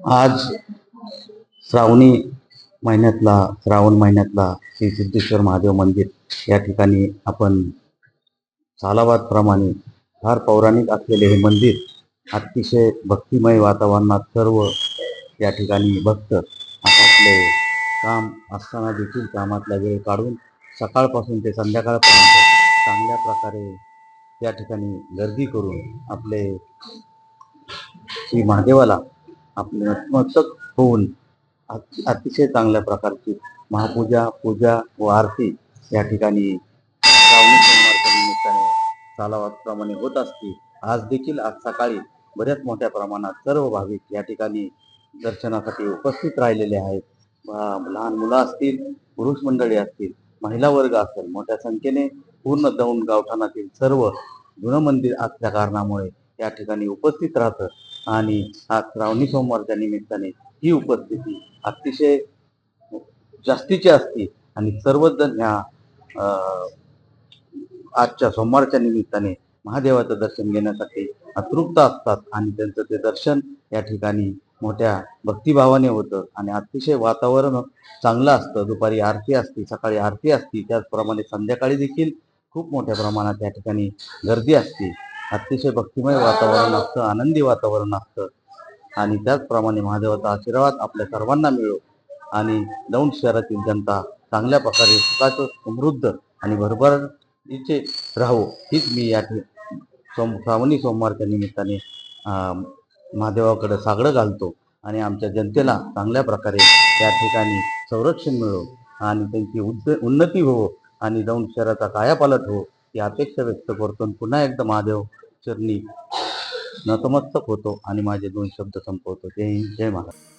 आज श्रावणी श्रावण महिन्यातला श्री सिद्धेश्वर महादेव मंदिर या ठिकाणी आपण सालाबादप्रमाणे फार पौराणिक असलेले हे मंदिर अतिशय भक्तिमय वातावरणात सर्व या ठिकाणी भक्त आपापले काम असताना देखील कामातला वेळ काढून सकाळपासून ते संध्याकाळपर्यंत चांगल्या प्रकारे या ठिकाणी गर्दी करून आपले श्री महादेवाला आपले नतमस्तक होऊन अतिशय चांगल्या प्रकारची पूजा व आरती या ठिकाणी श्रावणी सोमवारच्या निमित्ताने सालावादप्रमाणे होत असते. आज सकाळी बऱ्याच मोठ्या प्रमाणात सर्व भाविक या ठिकाणी दर्शनासाठी उपस्थित राहिलेले आहेत. लहान मुलं असतील, पुरुष मंडळी असतील, महिला वर्ग असेल, मोठ्या संख्येने पूर्ण दौंड गावठाणातील सर्व जुनं मंदिर असल्या कारणामुळे या ठिकाणी उपस्थित राहतं आणि आज श्रावणी सोमवारच्या निमित्ताने ही उपस्थिती अतिशय जास्तीची असते आणि सर्वच जण ह्या आजच्या सोमवारच्या निमित्ताने महादेवाचं दर्शन घेण्यासाठी अतृप्त असतात आणि त्यांचं ते दर्शन या ठिकाणी मोठ्या भक्तिभावाने होतं आणि अतिशय वातावरण चांगलं असतं. दुपारी आरती असते, सकाळी आरती असते, त्याचप्रमाणे संध्याकाळी देखील खूप मोठ्या प्रमाणात या ठिकाणी गर्दी असते. अतिशय भक्तिमय वातावरण असतं, आनंदी वातावरण असतं आणि त्याचप्रमाणे महादेवाचा आशीर्वाद आपल्या सर्वांना मिळो आणि दौंड शहरातील जनता चांगल्या प्रकारे सुखाचं समृद्ध आणि भरभराटीचे राहो हीच मी या श्रावणी सोमवारच्या निमित्ताने महादेवाकडे साकडं घालतो आणि आमच्या जनतेला चांगल्या प्रकारे त्या ठिकाणी संरक्षण मिळो आणि त्यांची उन्नती हो आणि दौंड शहराचा कायापालट हो ही अपेक्षा व्यक्त करतो. पुन्हा एकदा महादेव चरणी नतमस्तक होतो आणि माझे 2 शब्द संपवतो. जय हिंद, जय महाराज.